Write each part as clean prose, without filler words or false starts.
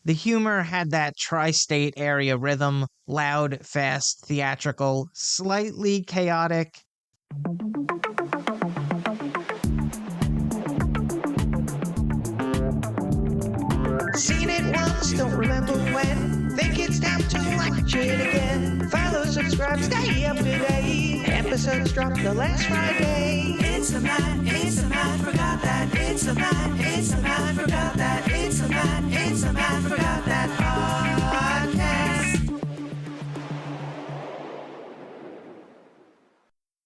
The humor had that tri-state area rhythm, loud, fast, theatrical, slightly chaotic. Seen it once, don't remember when. Think it's time to watch it again. Follow, subscribe, stay up to date. Episodes drop the last Friday. It's a Matt, forgot that. It's a Matt, forgot that. It's a Matt, forgot that podcast.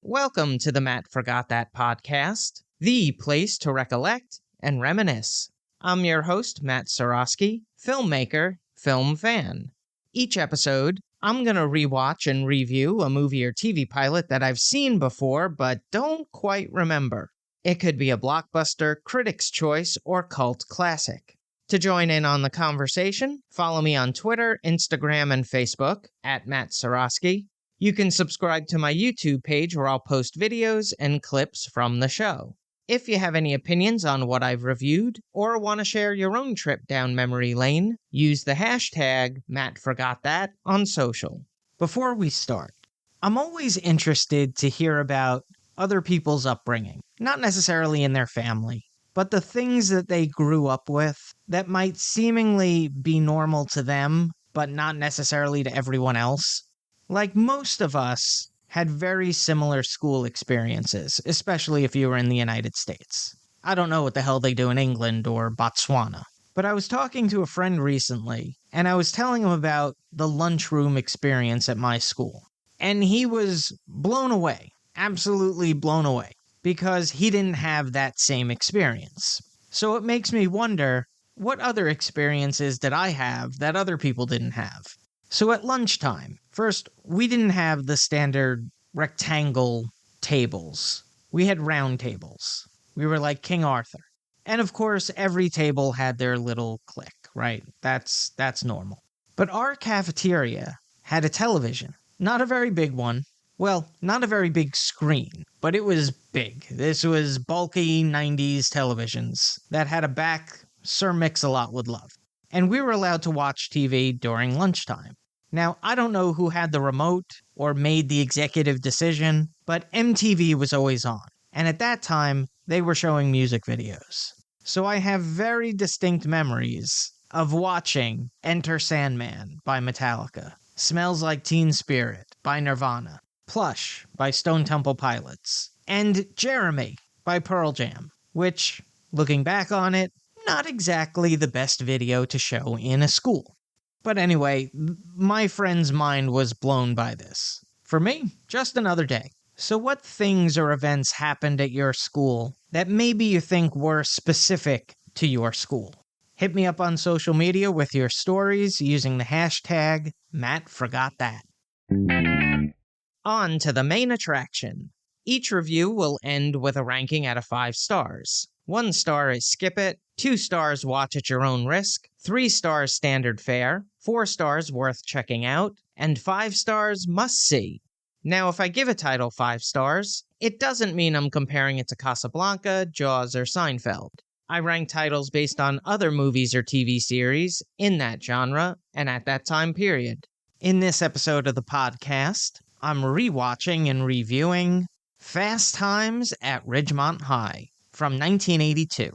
Welcome to the Matt Forgot That podcast, the place to recollect and reminisce. I'm your host, Matt Seroski, filmmaker, film fan. Each episode, I'm going to rewatch and review a movie or TV pilot that I've seen before but don't quite remember. It could be a blockbuster, critic's choice, or cult classic. To join in on the conversation, follow me on Twitter, Instagram, and Facebook at Matt Seroski. You can subscribe to my YouTube page where I'll post videos and clips from the show. If you have any opinions on what I've reviewed, or want to share your own trip down memory lane, use the hashtag MattForgotThat on social. Before we start, I'm always interested to hear about other people's upbringing, not necessarily in their family, but the things that they grew up with that might seemingly be normal to them, but not necessarily to everyone else. Like most of us had very similar school experiences, especially if you were in the United States. I don't know what the hell they do in England or Botswana. But I was talking to a friend recently, and I was telling him about the lunchroom experience at my school. And he was blown away, absolutely blown away, because he didn't have that same experience. So it makes me wonder, what other experiences did I have that other people didn't have? So at lunchtime, first, we didn't have the standard rectangle tables. We had round tables. We were like King Arthur. And of course, every table had their little clique, right? That's normal. But our cafeteria had a television. Not a very big one. Well, not a very big screen, but it was big. This was bulky 90s televisions that had a back Sir Mix-a-Lot would love. And we were allowed to watch TV during lunchtime. Now, I don't know who had the remote or made the executive decision, but MTV was always on. And at that time, they were showing music videos. So I have very distinct memories of watching Enter Sandman by Metallica, Smells Like Teen Spirit by Nirvana, Plush by Stone Temple Pilots, and Jeremy by Pearl Jam, which, looking back on it, not exactly the best video to show in a school. But anyway, my friend's mind was blown by this. For me, just another day. So what things or events happened at your school that maybe you think were specific to your school? Hit me up on social media with your stories using the hashtag MattForgotThat. On to the main attraction. Each review will end with a ranking out of 5 stars. 1 star is skip it, 2 stars watch at your own risk, 3 stars standard fare, 4 stars worth checking out, and 5 stars must see. Now, if I give a title 5 stars, it doesn't mean I'm comparing it to Casablanca, Jaws, or Seinfeld. I rank titles based on other movies or TV series in that genre and at that time period. In this episode of the podcast, I'm rewatching and reviewing Fast Times at Ridgemont High from 1982.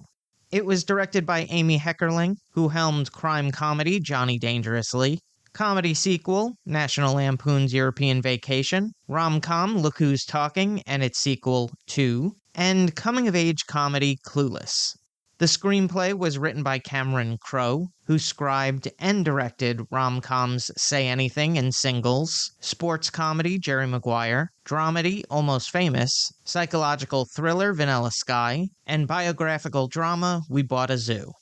It was directed by Amy Heckerling, who helmed crime comedy Johnny Dangerously, comedy sequel National Lampoon's European Vacation, rom-com Look Who's Talking and its sequel 2, and coming-of-age comedy Clueless. The screenplay was written by Cameron Crowe, who scribed and directed rom-coms Say Anything and Singles, sports comedy Jerry Maguire, dramedy Almost Famous, psychological thriller Vanilla Sky, and biographical drama We Bought a Zoo.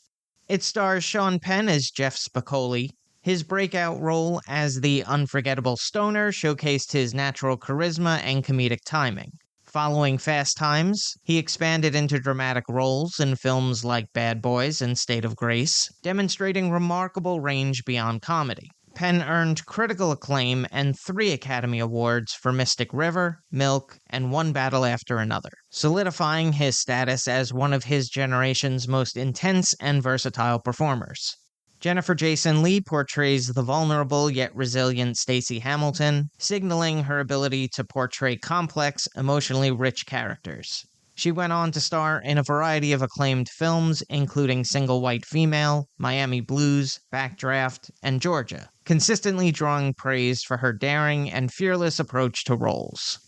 It stars Sean Penn as Jeff Spicoli. His breakout role as the unforgettable stoner showcased his natural charisma and comedic timing. Following Fast Times, he expanded into dramatic roles in films like Bad Boys and State of Grace, demonstrating remarkable range beyond comedy. Penn earned critical acclaim and 3 Academy Awards for Mystic River, Milk, and One Battle After Another, solidifying his status as one of his generation's most intense and versatile performers. Jennifer Jason Leigh portrays the vulnerable yet resilient Stacey Hamilton, signaling her ability to portray complex, emotionally rich characters. She went on to star in a variety of acclaimed films, including Single White Female, Miami Blues, Backdraft, and Georgia, consistently drawing praise for her daring and fearless approach to roles.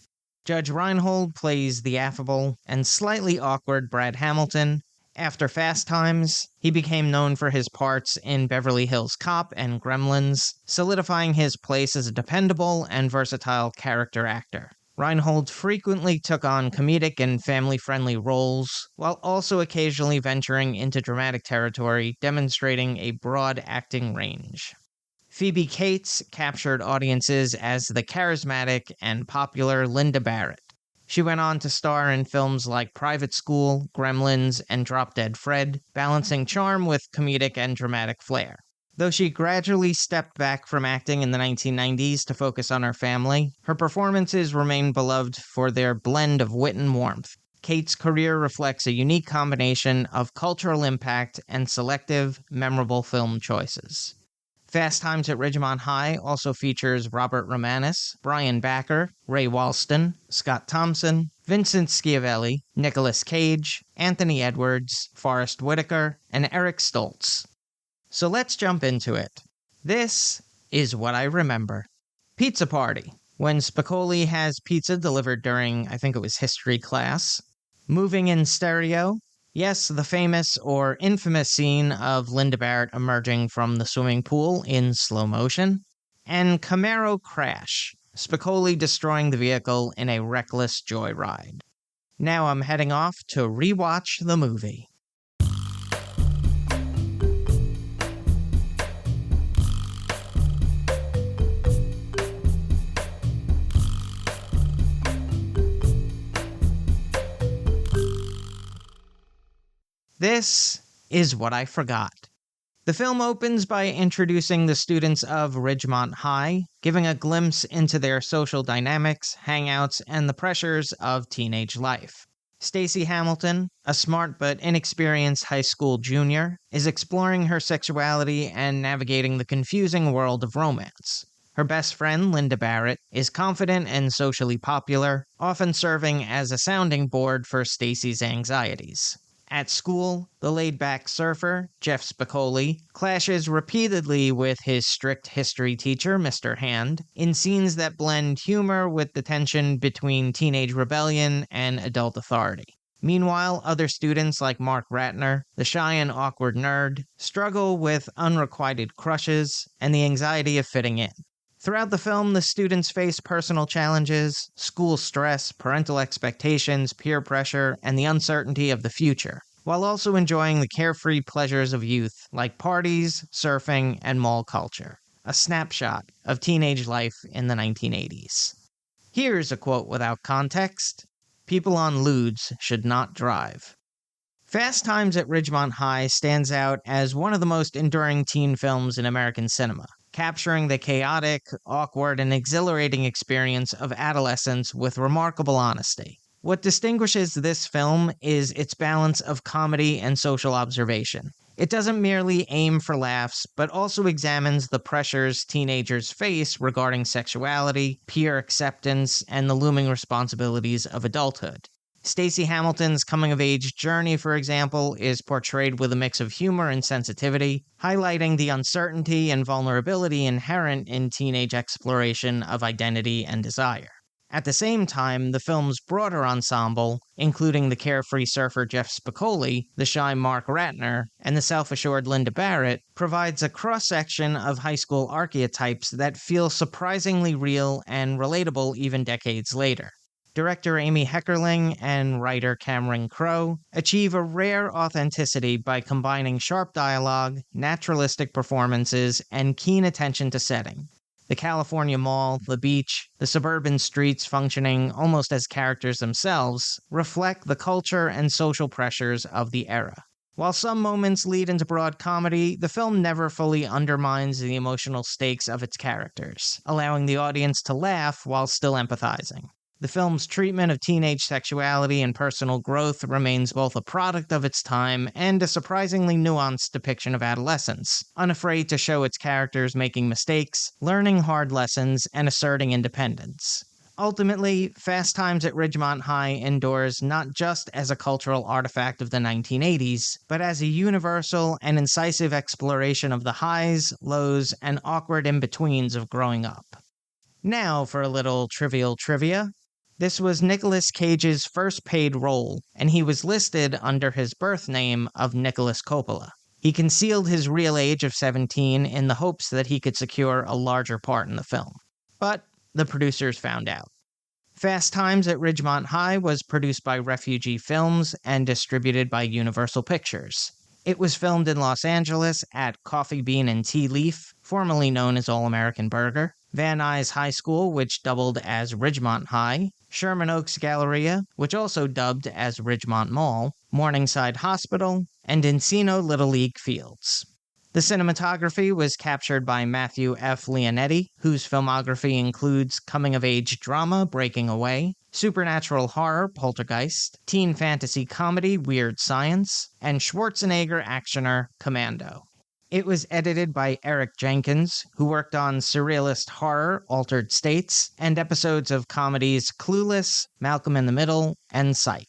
Judge Reinhold plays the affable and slightly awkward Brad Hamilton. After Fast Times, he became known for his parts in Beverly Hills Cop and Gremlins, solidifying his place as a dependable and versatile character actor. Reinhold frequently took on comedic and family-friendly roles, while also occasionally venturing into dramatic territory, demonstrating a broad acting range. Phoebe Cates captured audiences as the charismatic and popular Linda Barrett. She went on to star in films like Private School, Gremlins, and Drop Dead Fred, balancing charm with comedic and dramatic flair. Though she gradually stepped back from acting in the 1990s to focus on her family, her performances remain beloved for their blend of wit and warmth. Cates' career reflects a unique combination of cultural impact and selective, memorable film choices. Fast Times at Ridgemont High also features Robert Romanus, Brian Backer, Ray Walston, Scott Thompson, Vincent Schiavelli, Nicolas Cage, Anthony Edwards, Forrest Whitaker, and Eric Stoltz. So let's jump into it. This is what I remember. Pizza Party, when Spicoli has pizza delivered during, I think it was history class. Moving in stereo. Yes, the famous or infamous scene of Linda Barrett emerging from the swimming pool in slow motion. And Camaro Crash, Spicoli destroying the vehicle in a reckless joyride. Now I'm heading off to rewatch the movie. This is what I forgot. The film opens by introducing the students of Ridgemont High, giving a glimpse into their social dynamics, hangouts, and the pressures of teenage life. Stacey Hamilton, a smart but inexperienced high school junior, is exploring her sexuality and navigating the confusing world of romance. Her best friend, Linda Barrett, is confident and socially popular, often serving as a sounding board for Stacey's anxieties. At school, the laid-back surfer, Jeff Spicoli, clashes repeatedly with his strict history teacher, Mr. Hand, in scenes that blend humor with the tension between teenage rebellion and adult authority. Meanwhile, other students like Mark Ratner, the shy and awkward nerd, struggle with unrequited crushes and the anxiety of fitting in. Throughout the film, the students face personal challenges, school stress, parental expectations, peer pressure, and the uncertainty of the future, while also enjoying the carefree pleasures of youth like parties, surfing, and mall culture. A snapshot of teenage life in the 1980s. Here's a quote without context. People on lewds should not drive. Fast Times at Ridgemont High stands out as one of the most enduring teen films in American cinema, capturing the chaotic, awkward, and exhilarating experience of adolescence with remarkable honesty. What distinguishes this film is its balance of comedy and social observation. It doesn't merely aim for laughs, but also examines the pressures teenagers face regarding sexuality, peer acceptance, and the looming responsibilities of adulthood. Stacey Hamilton's coming-of-age journey, for example, is portrayed with a mix of humor and sensitivity, highlighting the uncertainty and vulnerability inherent in teenage exploration of identity and desire. At the same time, the film's broader ensemble, including the carefree surfer Jeff Spicoli, the shy Mark Ratner, and the self-assured Linda Barrett, provides a cross-section of high school archetypes that feel surprisingly real and relatable even decades later. Director Amy Heckerling and writer Cameron Crowe achieve a rare authenticity by combining sharp dialogue, naturalistic performances, and keen attention to setting. The California Mall, the beach, the suburban streets functioning almost as characters themselves reflect the culture and social pressures of the era. While some moments lead into broad comedy, the film never fully undermines the emotional stakes of its characters, allowing the audience to laugh while still empathizing. The film's treatment of teenage sexuality and personal growth remains both a product of its time and a surprisingly nuanced depiction of adolescence, unafraid to show its characters making mistakes, learning hard lessons, and asserting independence. Ultimately, Fast Times at Ridgemont High endures not just as a cultural artifact of the 1980s, but as a universal and incisive exploration of the highs, lows, and awkward in-betweens of growing up. Now for a little trivial trivia. This was Nicolas Cage's first paid role, and he was listed under his birth name of Nicholas Coppola. He concealed his real age of 17 in the hopes that he could secure a larger part in the film. But the producers found out. Fast Times at Ridgemont High was produced by Refugee Films and distributed by Universal Pictures. It was filmed in Los Angeles at Coffee Bean and Tea Leaf, formerly known as All American Burger, Van Nuys High School, which doubled as Ridgemont High, Sherman Oaks Galleria, which also dubbed as Ridgemont Mall, Morningside Hospital, and Encino Little League Fields. The cinematography was captured by Matthew F. Leonetti, whose filmography includes coming-of-age drama Breaking Away, supernatural horror Poltergeist, teen fantasy comedy Weird Science, and Schwarzenegger actioner Commando. It was edited by Eric Jenkins, who worked on surrealist horror Altered States and episodes of comedies Clueless, Malcolm in the Middle, and Psych.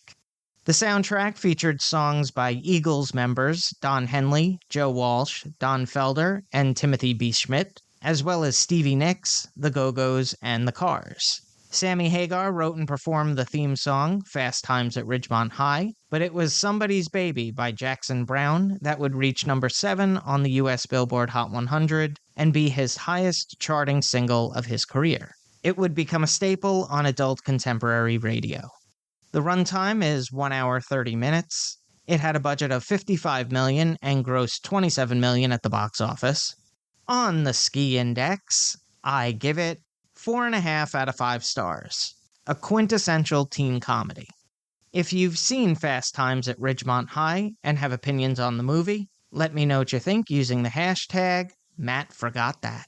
The soundtrack featured songs by Eagles members Don Henley, Joe Walsh, Don Felder, and Timothy B. Schmidt, as well as Stevie Nicks, The Go-Go's, and The Cars. Sammy Hagar wrote and performed the theme song, Fast Times at Ridgemont High, but it was Somebody's Baby by Jackson Browne that would reach number 7 on the US Billboard Hot 100 and be his highest charting single of his career. It would become a staple on adult contemporary radio. The runtime is 1 hour 30 minutes. It had a budget of $55 million and grossed $27 million at the box office. On the Ski Index, I give it 4.5 out of 5 stars. A quintessential teen comedy. If you've seen Fast Times at Ridgemont High and have opinions on the movie, let me know what you think using the hashtag #MattForgotThat.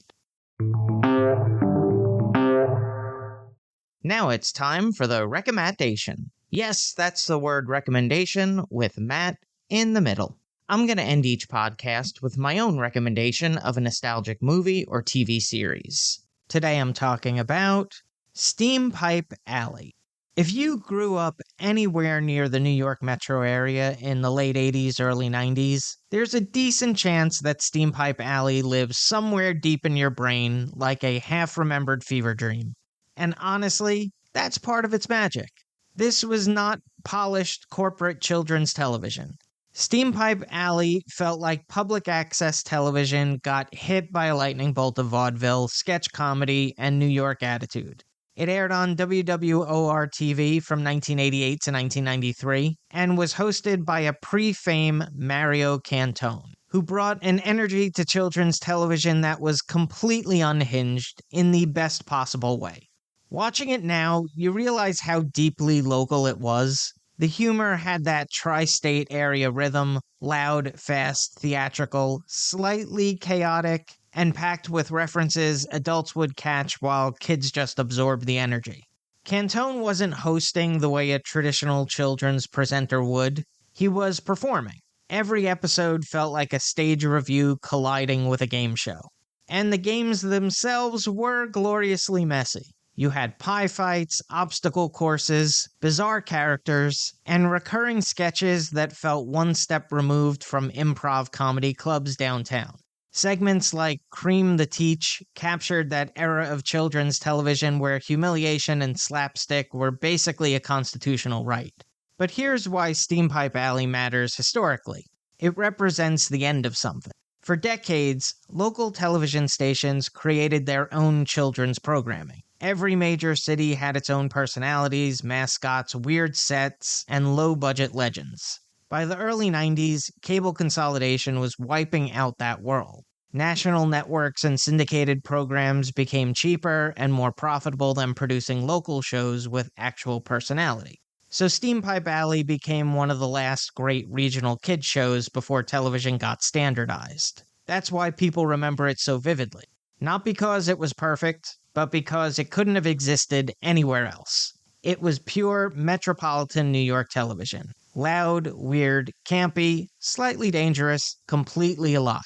Now it's time for the recommendation. Yes, that's the word recommendation with Matt in the middle. I'm going to end each podcast with my own recommendation of a nostalgic movie or TV series. Today I'm talking about Steam Pipe Alley. If you grew up anywhere near the New York metro area in the late 80s, early 90s, there's a decent chance that Steam Pipe Alley lives somewhere deep in your brain like a half-remembered fever dream. And honestly, that's part of its magic. This was not polished corporate children's television. Steam Pipe Alley felt like public access television got hit by a lightning bolt of vaudeville, sketch comedy, and New York attitude. It aired on WWOR-TV from 1988 to 1993 and was hosted by a pre-fame Mario Cantone, who brought an energy to children's television that was completely unhinged in the best possible way. Watching it now, you realize how deeply local it was. The humor had that tri-state area rhythm, loud, fast, theatrical, slightly chaotic, and packed with references adults would catch while kids just absorbed the energy. Cantone wasn't hosting the way a traditional children's presenter would. He was performing. Every episode felt like a stage review colliding with a game show. And the games themselves were gloriously messy. You had pie fights, obstacle courses, bizarre characters, and recurring sketches that felt one step removed from improv comedy clubs downtown. Segments like Cream the Teach captured that era of children's television where humiliation and slapstick were basically a constitutional right. But here's why Steam Pipe Alley matters historically. It represents the end of something. For decades, local television stations created their own children's programming. Every major city had its own personalities, mascots, weird sets, and low-budget legends. By the early 90s, cable consolidation was wiping out that world. National networks and syndicated programs became cheaper and more profitable than producing local shows with actual personality. So Steam Pipe Alley became one of the last great regional kids shows before television got standardized. That's why people remember it so vividly. Not because it was perfect, but because it couldn't have existed anywhere else. It was pure metropolitan New York television. Loud, weird, campy, slightly dangerous, completely alive.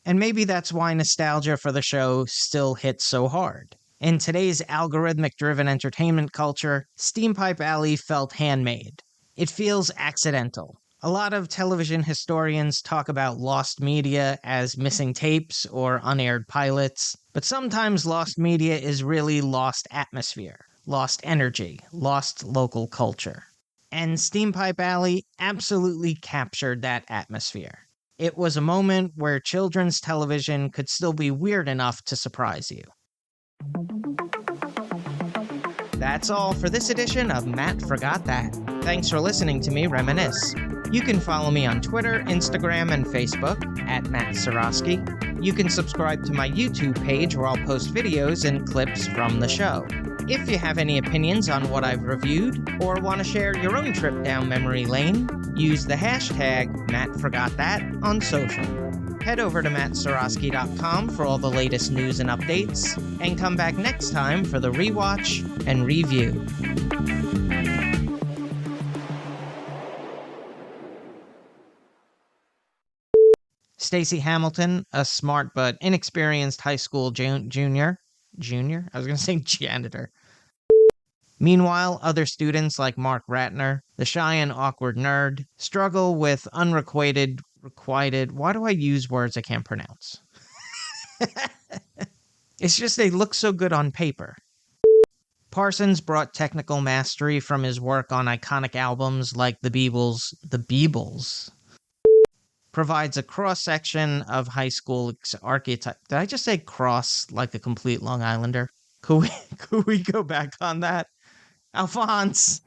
And maybe that's why nostalgia for the show still hits so hard. In today's algorithmic-driven entertainment culture, Steampipe Alley felt handmade. It feels accidental. A lot of television historians talk about lost media as missing tapes or unaired pilots, but sometimes lost media is really lost atmosphere, lost energy, lost local culture. And Steampipe Alley absolutely captured that atmosphere. It was a moment where children's television could still be weird enough to surprise you. That's all for this edition of Matt Forgot That. Thanks for listening to me reminisce. You can follow me on Twitter, Instagram, and Facebook at Matt Seroski. You can subscribe to my YouTube page where I'll post videos and clips from the show. If you have any opinions on what I've reviewed, or want to share your own trip down memory lane, use the hashtag MattForgotThat on social. Head over to mattseroski.com for all the latest news and updates, and come back next time for the rewatch and review. Stacey Hamilton, a smart but inexperienced high school junior? I was going to say janitor. Meanwhile, other students like Mark Ratner, the shy and awkward nerd, struggle with unrequited, why do I use words I can't pronounce? It's just they look so good on paper. Parsons brought technical mastery from his work on iconic albums like The Beebles. Provides a cross-section of high school archetype. Did I just say cross like a complete Long Islander? Could we go back on that? Alphonse!